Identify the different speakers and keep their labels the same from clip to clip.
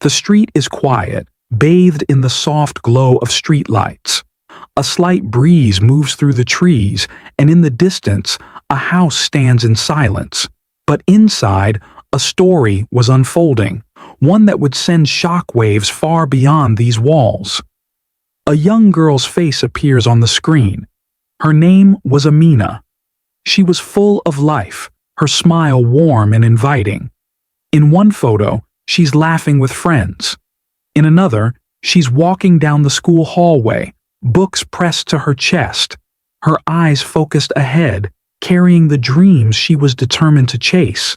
Speaker 1: The street is quiet, bathed in the soft glow of streetlights. A slight breeze moves through the trees, and in the distance, a house stands in silence. But inside, a story was unfolding, one that would send shockwaves far beyond these walls. A young girl's face appears on the screen. Her name was Amina. She was full of life, her smile warm and inviting. In one photo, she's laughing with friends. In another, she's walking down the school hallway, books pressed to her chest, her eyes focused ahead, carrying the dreams she was determined to chase.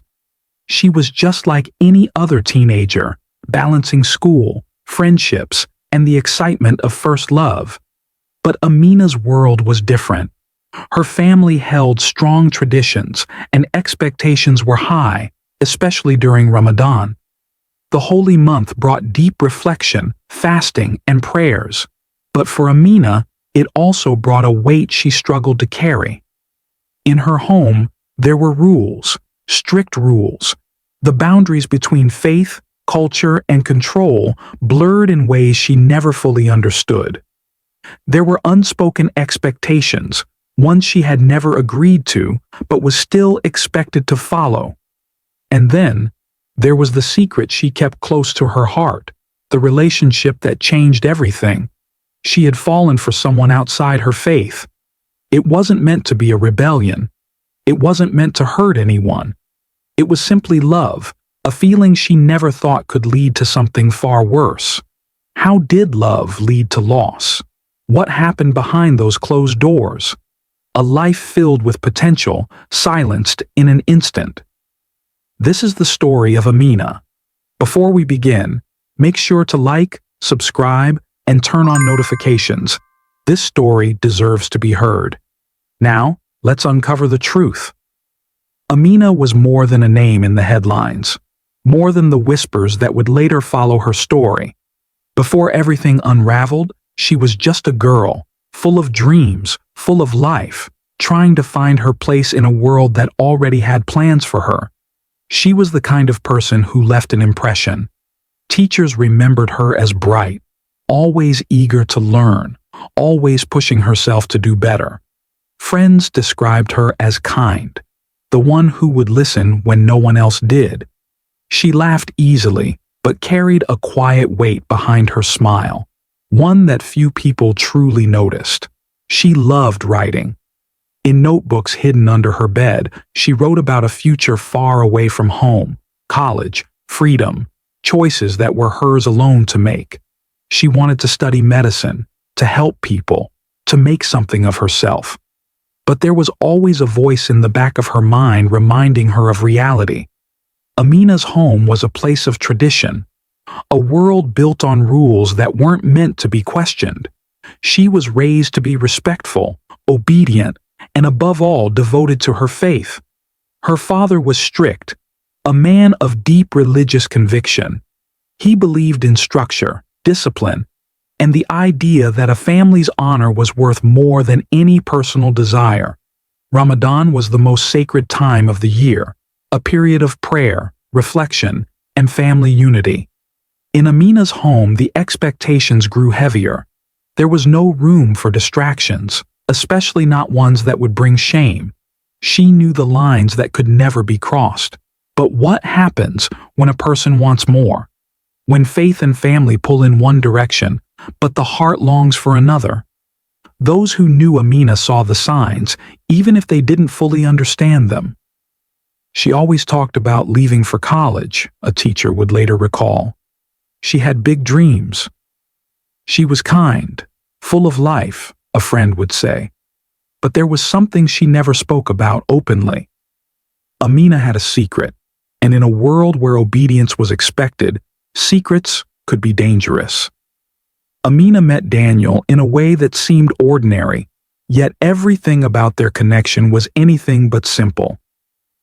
Speaker 1: She was just like any other teenager, balancing school, friendships, and the excitement of first love. But Amina's world was different. Her family held strong traditions, and expectations were high, especially during Ramadan. The holy month brought deep reflection, fasting, and prayers. But for Amina, it also brought a weight she struggled to carry. In her home, there were rules, strict rules. The boundaries between faith, culture, and control blurred in ways she never fully understood. There were unspoken expectations, ones she had never agreed to, but was still expected to follow. And then, there was the secret she kept close to her heart, the relationship that changed everything. She had fallen for someone outside her faith. It wasn't meant to be a rebellion. It wasn't meant to hurt anyone. It was simply love, a feeling she never thought could lead to something far worse. How did love lead to loss? What happened behind those closed doors? A life filled with potential, silenced in an instant. This is the story of Amina. Before we begin, make sure to like, subscribe, and turn on notifications. This story deserves to be heard. Now, let's uncover the truth. Amina was more than a name in the headlines, more than the whispers that would later follow her story. Before everything unraveled, she was just a girl, full of dreams, full of life, trying to find her place in a world that already had plans for her. She was the kind of person who left an impression. Teachers remembered her as bright, always eager to learn, always pushing herself to do better. Friends described her as kind, the one who would listen when no one else did. She laughed easily, but carried a quiet weight behind her smile, one that few people truly noticed. She loved writing. In notebooks hidden under her bed, she wrote about a future far away from home, college, freedom, choices that were hers alone to make. She wanted to study medicine, to help people, to make something of herself. But there was always a voice in the back of her mind reminding her of reality. Amina's home was a place of tradition, a world built on rules that weren't meant to be questioned. She was raised to be respectful, obedient, and above all devoted to her faith. Her father was strict, a man of deep religious conviction. He believed in structure, discipline, and the idea that a family's honor was worth more than any personal desire. Ramadan was the most sacred time of the year, a period of prayer, reflection, and family unity. In Amina's home, the expectations grew heavier. There was no room for distractions, especially not ones that would bring shame. She knew the lines that could never be crossed. But what happens when a person wants more? When faith and family pull in one direction, but the heart longs for another? Those who knew Amina saw the signs, even if they didn't fully understand them. She always talked about leaving for college, a teacher would later recall. She had big dreams. She was kind, full of life, a friend would say. But there was something she never spoke about openly. Amina had a secret, and in a world where obedience was expected, secrets could be dangerous. Amina met Daniel in a way that seemed ordinary, yet everything about their connection was anything but simple.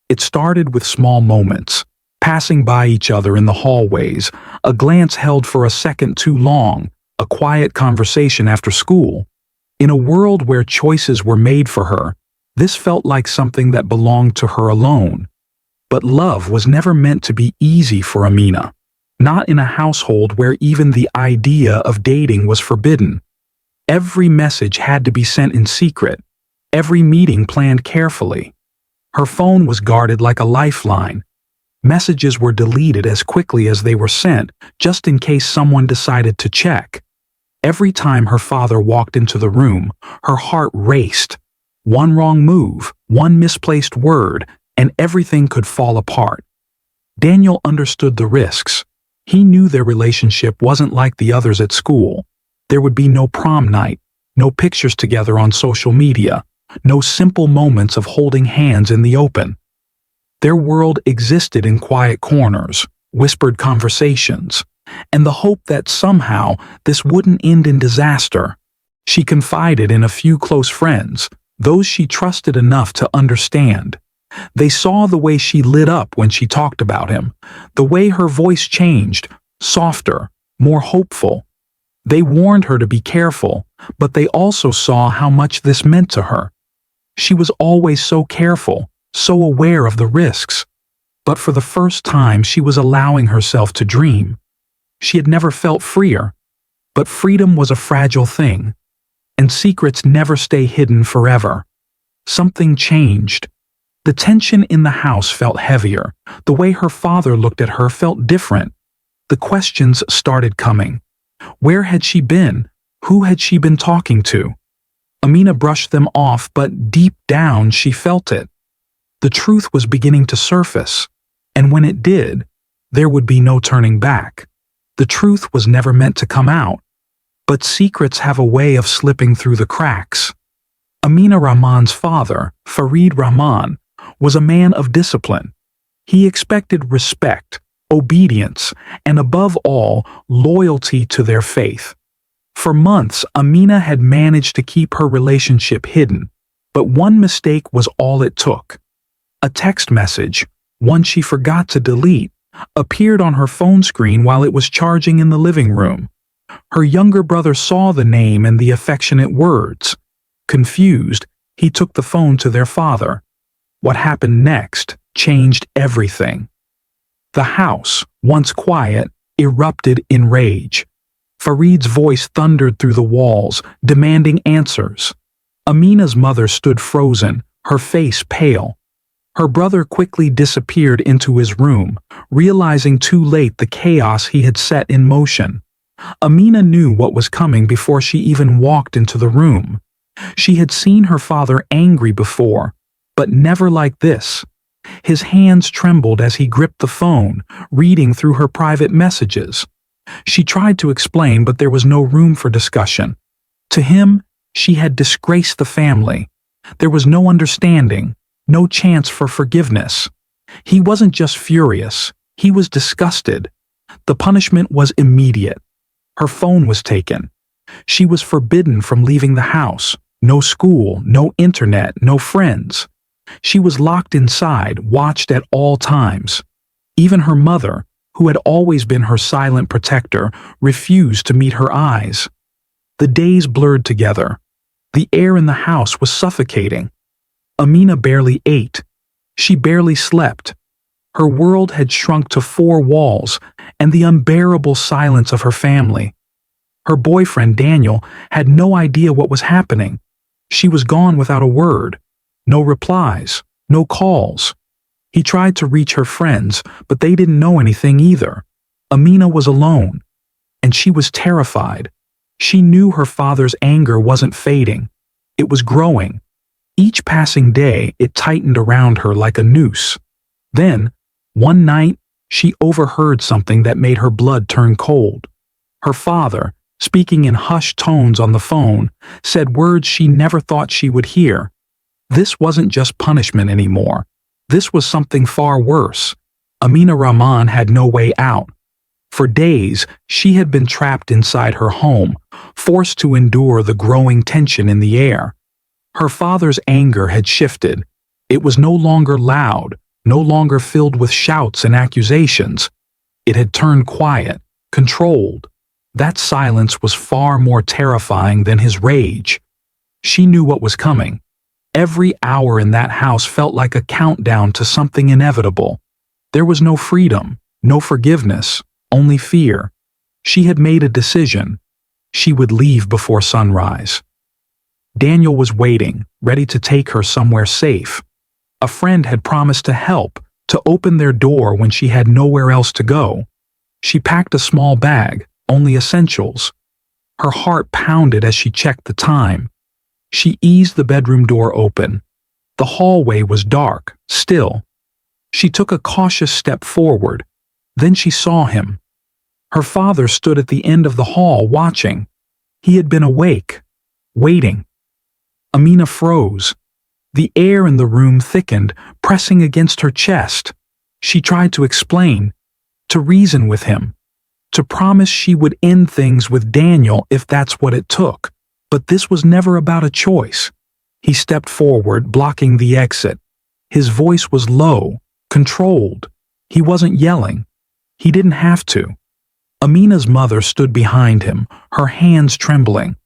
Speaker 1: It started with small moments, passing by each other in the hallways, a glance held for a second too long, a quiet conversation after school. In a world where choices were made for her, this felt like something that belonged to her alone. But love was never meant to be easy for Amina. not in a household where even the idea of dating was forbidden. Every message had to be sent in secret, every meeting planned carefully. Her phone was guarded like a lifeline. Messages were deleted as quickly as they were sent, just in case someone decided to check. Every time her father walked into the room, her heart raced. One wrong move, one misplaced word, and everything could fall apart. Daniel understood the risks. He knew their relationship wasn't like the others at school. There would be no prom night, no pictures together on social media, no simple moments of holding hands in the open. Their world existed in quiet corners, whispered conversations, and the hope that somehow this wouldn't end in disaster. She confided in a few close friends, those she trusted enough to understand. They saw the way she lit up when she talked about him, the way her voice changed, softer, more hopeful. They warned her to be careful, but they also saw how much this meant to her. She was always so careful, so aware of the risks. But for the first time, she was allowing herself to dream. She had never felt freer, but freedom was a fragile thing, and secrets never stay hidden forever. Something changed. The tension in the house felt heavier. The way her father looked at her felt different. The questions started coming. Where had she been? Who had she been talking to? Amina brushed them off, but deep down she felt it. The truth was beginning to surface, and when it did, there would be no turning back. The truth was never meant to come out, but secrets have a way of slipping through the cracks. Amina Rahman's father, Farid Rahman, was a man of discipline. He expected respect, obedience, and above all, loyalty to their faith. For months, Amina had managed to keep her relationship hidden, but one mistake was all it took. A text message, one she forgot to delete, appeared on her phone screen while it was charging in the living room. Her younger brother saw the name and the affectionate words. Confused, he took the phone to their father. What happened next changed everything. The house, once quiet, erupted in rage. Farid's voice thundered through the walls, demanding answers. Amina's mother stood frozen, her face pale. Her brother quickly disappeared into his room, realizing too late the chaos he had set in motion. Amina knew what was coming before she even walked into the room. She had seen her father angry before, but never like this. His hands trembled as he gripped the phone, reading through her private messages. She tried to explain, but there was no room for discussion. To him, she had disgraced the family. There was no understanding, no chance for forgiveness. He wasn't just furious, he was disgusted. The punishment was immediate. Her phone was taken. She was forbidden from leaving the house. No school, no internet, no friends. She was locked inside, watched at all times. Even her mother, who had always been her silent protector, refused to meet her eyes. The days blurred together. The air in the house was suffocating. Amina barely ate. She barely slept. Her world had shrunk to four walls and the unbearable silence of her family. Her boyfriend, Daniel, had no idea what was happening. She was gone without a word. No replies, no calls. He tried to reach her friends, but they didn't know anything either. Amina was alone, and she was terrified. She knew her father's anger wasn't fading. It was growing. Each passing day, it tightened around her like a noose. Then, one night, she overheard something that made her blood turn cold. Her father, speaking in hushed tones on the phone, said words she never thought she would hear. This wasn't just punishment anymore. This was something far worse. Amina Rahman had no way out. For days, she had been trapped inside her home, forced to endure the growing tension in the air. Her father's anger had shifted. It was no longer loud, no longer filled with shouts and accusations. It had turned quiet, controlled. That silence was far more terrifying than his rage. She knew what was coming. Every hour in that house felt like a countdown to something inevitable. There was no freedom, no forgiveness, only fear. She had made a decision. She would leave before sunrise. Daniel was waiting, ready to take her somewhere safe. A friend had promised to help, to open their door when she had nowhere else to go. She packed a small bag, only essentials. Her heart pounded as she checked the time. She eased the bedroom door open. The hallway was dark, still. She took a cautious step forward. Then she saw him. Her father stood at the end of the hall watching. He had been awake, waiting. Amina froze. The air in the room thickened, pressing against her chest. She tried to explain, to reason with him, to promise she would end things with Daniel if that's what it took. But this was never about a choice. He stepped forward, blocking the exit. His voice was low, controlled. He wasn't yelling. He didn't have to. Amina's mother stood behind him, her hands trembling.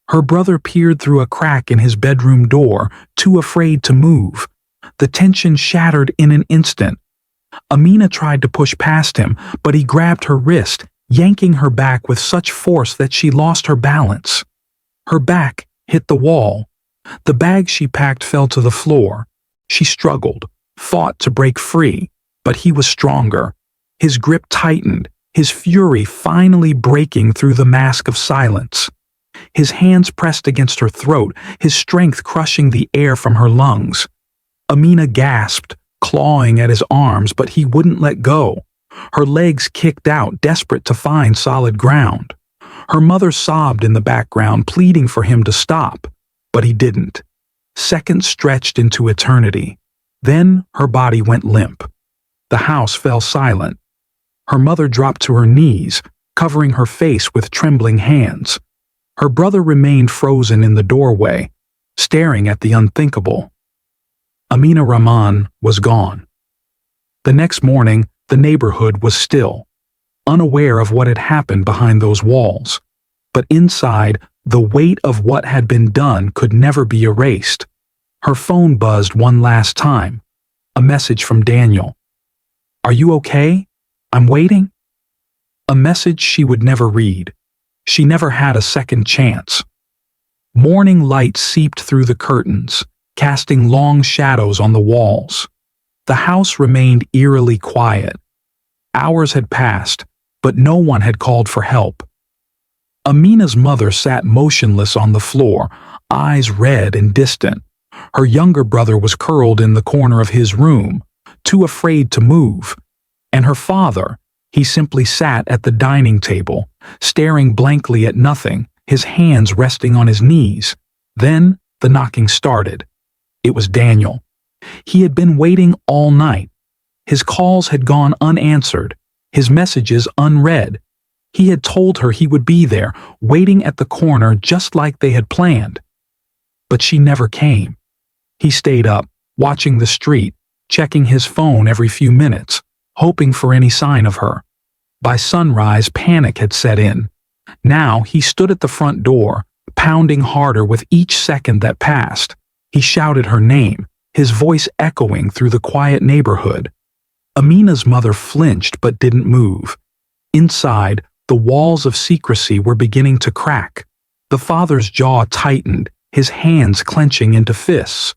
Speaker 1: Her brother peered through a crack in his bedroom door, too afraid to move. The tension shattered in an instant. Amina tried to push past him, but he grabbed her wrist, yanking her back with such force that she lost her balance. Her back hit the wall. The bag she packed fell to the floor. She struggled, fought to break free, but he was stronger. His grip tightened, his fury finally breaking through the mask of silence. His hands pressed against her throat, his strength crushing the air from her lungs. Amina gasped, clawing at his arms, but he wouldn't let go. Her legs kicked out, desperate to find solid ground. Her mother sobbed in the background, pleading for him to stop, but he didn't. Seconds stretched into eternity. Then her body went limp. The house fell silent. Her mother dropped to her knees, covering her face with trembling hands. Her brother remained frozen in the doorway, staring at the unthinkable. Amina Rahman was gone. The next morning, the neighborhood was still, unaware of what had happened behind those walls. But inside, the weight of what had been done could never be erased. Her phone buzzed one last time. A message from Daniel. "Are you okay? I'm waiting." A message she would never read. She never had a second chance. Morning light seeped through the curtains, casting long shadows on the walls. The house remained eerily quiet. Hours had passed, but no one had called for help. Amina's mother sat motionless on the floor, eyes red and distant. Her younger brother was curled in the corner of his room, too afraid to move. And her father, he simply sat at the dining table, staring blankly at nothing, his hands resting on his knees. Then the knocking started. It was Daniel. He had been waiting all night. His calls had gone unanswered, his messages unread. He had told her he would be there, waiting at the corner just like they had planned. But she never came. He stayed up, watching the street, checking his phone every few minutes, hoping for any sign of her. By sunrise, panic had set in. Now he stood at the front door, pounding harder with each second that passed. He shouted her name, his voice echoing through the quiet neighborhood. Amina's mother flinched but didn't move. Inside, the walls of secrecy were beginning to crack. The father's jaw tightened, his hands clenching into fists.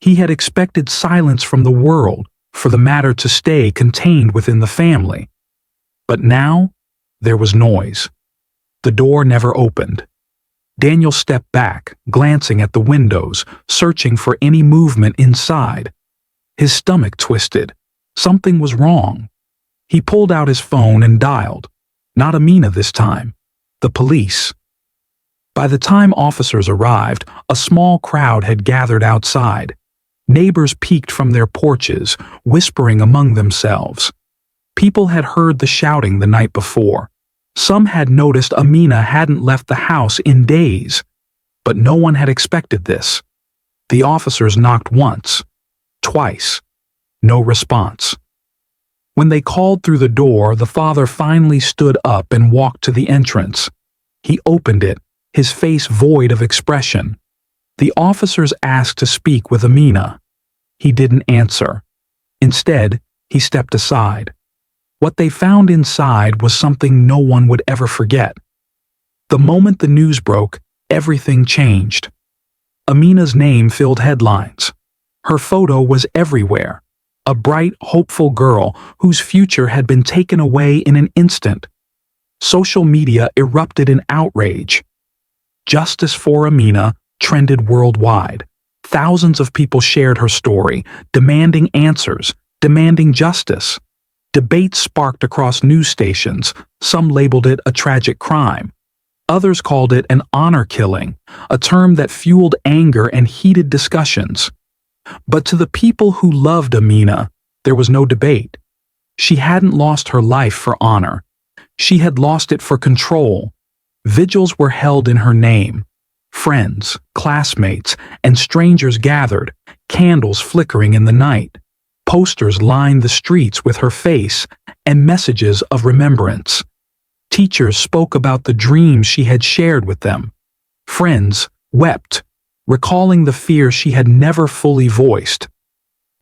Speaker 1: He had expected silence from the world, for the matter to stay contained within the family. But now, there was noise. The door never opened. Daniel stepped back, glancing at the windows, searching for any movement inside. His stomach twisted. Something was wrong. He pulled out his phone and dialed. Not Amina this time. The police. By the time officers arrived, a small crowd had gathered outside. Neighbors peeked from their porches, whispering among themselves. People had heard the shouting the night before. Some had noticed Amina hadn't left the house in days. But no one had expected this. The officers knocked once, twice. No response. When they called through the door, the father finally stood up and walked to the entrance. He opened it, his face void of expression. The officers asked to speak with Amina. He didn't answer. Instead, he stepped aside. What they found inside was something no one would ever forget. The moment the news broke, everything changed. Amina's name filled headlines. Her photo was everywhere. A bright, hopeful girl whose future had been taken away in an instant. Social media erupted in outrage. Justice for Amina trended worldwide. Thousands of people shared her story, demanding answers, demanding justice. Debates sparked across news stations. Some labeled it a tragic crime. Others called it an honor killing, a term that fueled anger and heated discussions. But to the people who loved Amina, there was no debate. She hadn't lost her life for honor. She had lost it for control. Vigils were held in her name. Friends, classmates, and strangers gathered, candles flickering in the night. Posters lined the streets with her face and messages of remembrance. Teachers spoke about the dreams she had shared with them. Friends wept, recalling the fear she had never fully voiced.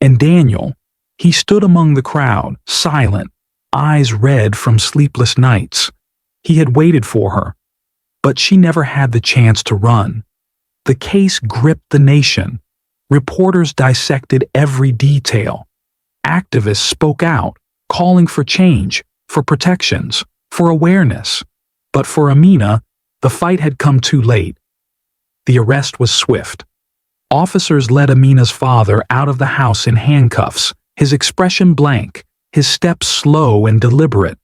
Speaker 1: And Daniel, he stood among the crowd, silent, eyes red from sleepless nights. He had waited for her, but she never had the chance to run. The case gripped the nation. Reporters dissected every detail. Activists spoke out, calling for change, for protections, for awareness. But for Amina, the fight had come too late. The arrest was swift. Officers led Amina's father out of the house in handcuffs, his expression blank, his steps slow and deliberate.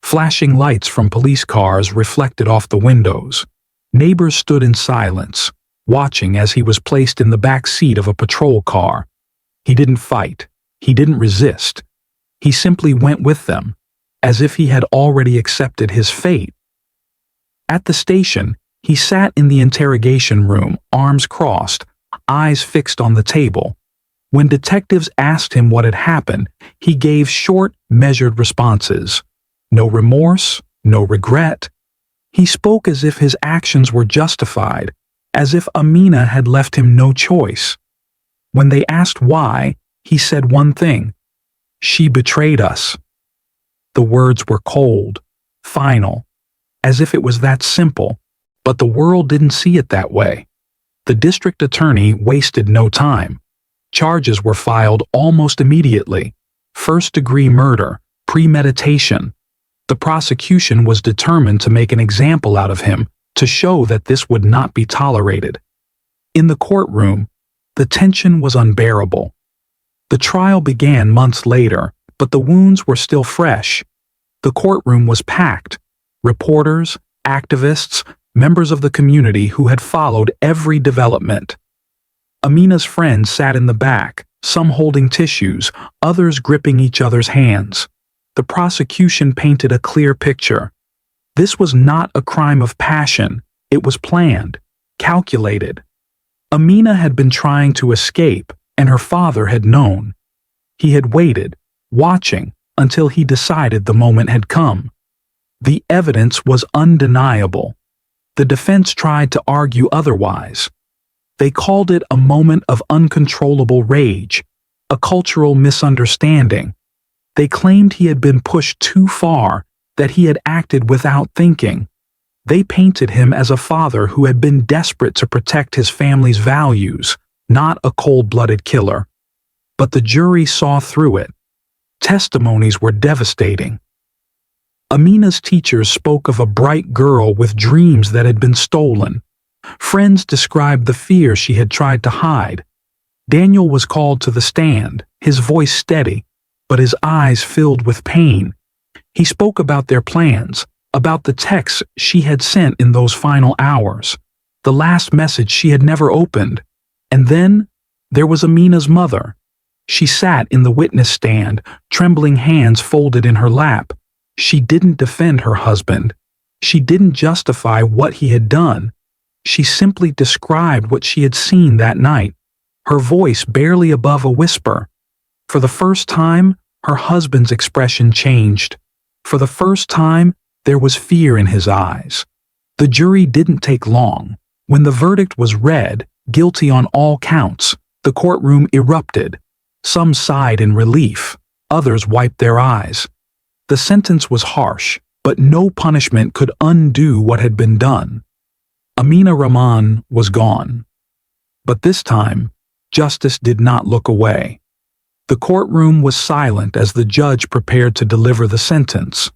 Speaker 1: Flashing lights from police cars reflected off the windows. Neighbors stood in silence, watching as he was placed in the back seat of a patrol car. He didn't fight. He didn't resist. He simply went with them, as if he had already accepted his fate. At the station, he sat in the interrogation room, arms crossed, eyes fixed on the table. When detectives asked him what had happened, he gave short, measured responses. No remorse, no regret. He spoke as if his actions were justified, as if Amina had left him no choice. When they asked why, he said one thing: "She betrayed us." The words were cold, final, as if it was that simple, but the world didn't see it that way. The district attorney wasted no time. Charges were filed almost immediately. First-degree murder, premeditation. The prosecution was determined to make an example out of him, to show that this would not be tolerated. In the courtroom, the tension was unbearable. The trial began months later, but the wounds were still fresh. The courtroom was packed. Reporters, activists, members of the community who had followed every development. Amina's friends sat in the back, some holding tissues, others gripping each other's hands. The prosecution painted a clear picture. This was not a crime of passion. It was planned, calculated. Amina had been trying to escape, and her father had known. He had waited, watching, until he decided the moment had come. The evidence was undeniable. The defense tried to argue otherwise. They called it a moment of uncontrollable rage, a cultural misunderstanding. They claimed he had been pushed too far, that he had acted without thinking. They painted him as a father who had been desperate to protect his family's values, not a cold-blooded killer. But the jury saw through it. Testimonies were devastating. Amina's teachers spoke of a bright girl with dreams that had been stolen. Friends described the fear she had tried to hide. Daniel was called to the stand, his voice steady, but his eyes filled with pain. He spoke about their plans, about the texts she had sent in those final hours, the last message she had never opened. And then there was Amina's mother. She sat in the witness stand, trembling hands folded in her lap. She didn't defend her husband. She didn't justify what he had done. She simply described what she had seen that night, her voice barely above a whisper. For the first time, her husband's expression changed. For the first time, there was fear in his eyes. The jury didn't take long. When the verdict was read, guilty on all counts, the courtroom erupted. Some sighed in relief, others wiped their eyes. The sentence was harsh, but no punishment could undo what had been done. Amina Rahman was gone. But this time, justice did not look away. The courtroom was silent as the judge prepared to deliver the sentence.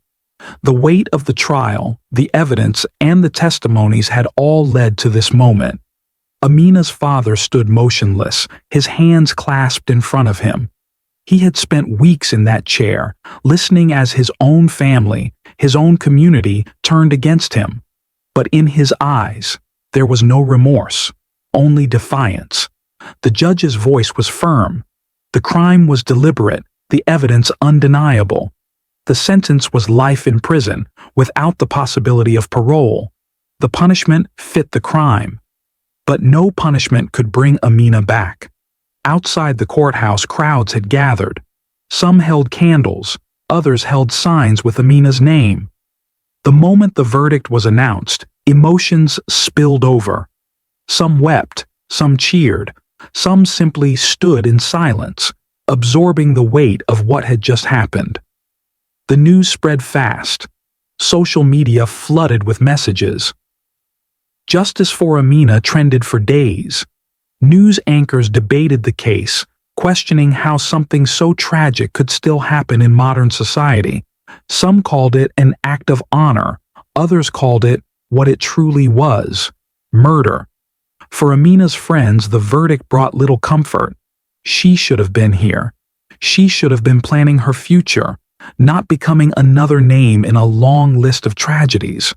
Speaker 1: The weight of the trial, the evidence, and the testimonies had all led to this moment. Amina's father stood motionless, his hands clasped in front of him. He had spent weeks in that chair, listening as his own family, his own community, turned against him. But in his eyes, there was no remorse, only defiance. The judge's voice was firm. The crime was deliberate, the evidence undeniable. The sentence was life in prison, without the possibility of parole. The punishment fit the crime. But no punishment could bring Amina back. Outside the courthouse, crowds had gathered. Some held candles, others held signs with Amina's name. The moment the verdict was announced, emotions spilled over. Some wept, some cheered, some simply stood in silence, absorbing the weight of what had just happened. The news spread fast. Social media flooded with messages. Justice for Amina trended for days. News anchors debated the case, questioning how something so tragic could still happen in modern society. Some called it an act of honor, others called it what it truly was: murder. For Amina's friends, the verdict brought little comfort. She should have been here. She should have been planning her future, not becoming another name in a long list of tragedies.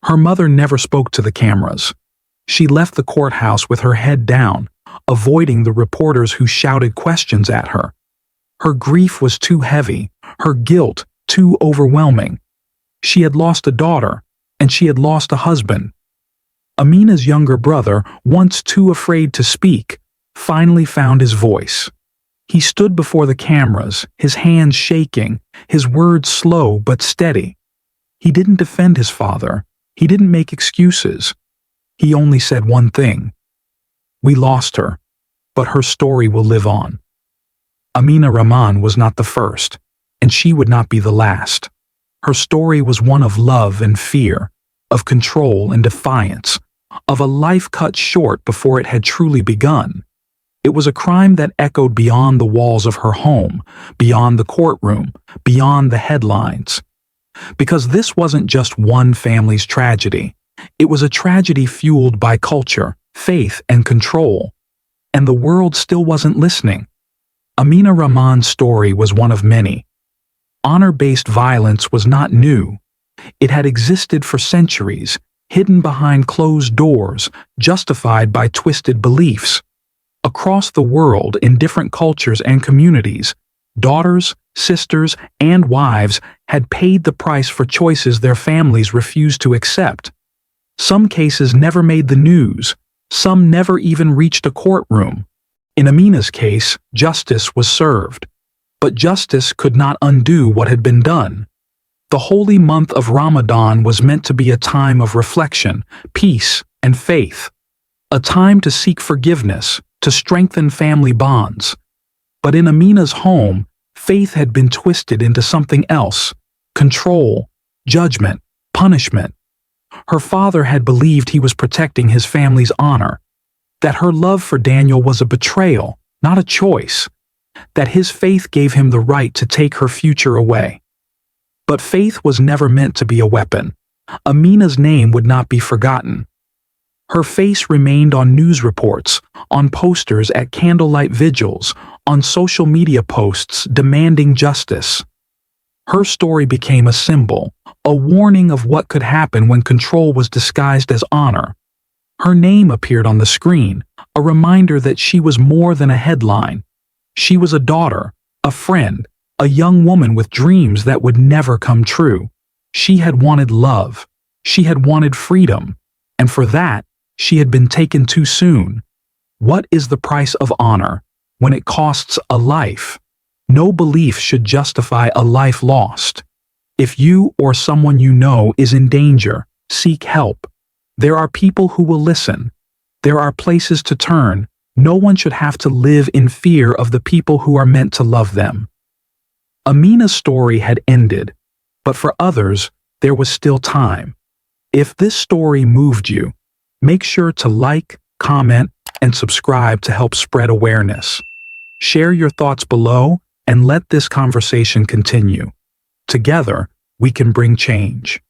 Speaker 1: Her mother never spoke to the cameras. She left the courthouse with her head down, avoiding the reporters who shouted questions at her. Her grief was too heavy, her guilt too overwhelming. She had lost a daughter, and she had lost a husband. Amina's younger brother, once too afraid to speak, finally found his voice. He stood before the cameras, his hands shaking, his words slow but steady. He didn't defend his father. He didn't make excuses. He only said one thing: "We lost her, but her story will live on." Amina Rahman was not the first, and she would not be the last. Her story was one of love and fear, of control and defiance, of a life cut short before it had truly begun. It was a crime that echoed beyond the walls of her home, beyond the courtroom, beyond the headlines. Because this wasn't just one family's tragedy. It was a tragedy fueled by culture, faith, and control. And the world still wasn't listening. Amina Rahman's story was one of many. Honor-based violence was not new. It had existed for centuries, hidden behind closed doors, justified by twisted beliefs. Across the world, in different cultures and communities, daughters, sisters, and wives had paid the price for choices their families refused to accept. Some cases never made the news. Some never even reached a courtroom. In Amina's case, justice was served. But justice could not undo what had been done. The holy month of Ramadan was meant to be a time of reflection, peace, and faith. A time to seek forgiveness, to strengthen family bonds. But in Amina's home, faith had been twisted into something else: control, judgment, punishment. Her father had believed he was protecting his family's honor, that her love for Daniel was a betrayal, not a choice, that his faith gave him the right to take her future away. But faith was never meant to be a weapon. Amina's name would not be forgotten. Her face remained on news reports, on posters at candlelight vigils, on social media posts demanding justice. Her story became a symbol, a warning of what could happen when control was disguised as honor. Her name appeared on the screen, a reminder that she was more than a headline. She was a daughter, a friend, a young woman with dreams that would never come true. She had wanted love. She had wanted freedom. And for that, she had been taken too soon. What is the price of honor when it costs a life? No belief should justify a life lost. If you or someone you know is in danger, seek help. There are people who will listen. There are places to turn. No one should have to live in fear of the people who are meant to love them. Amina's story had ended, But for others, there was still time. If this story moved you, make sure to like, comment, and subscribe to help spread awareness. Share your thoughts below and let this conversation continue. Together, we can bring change.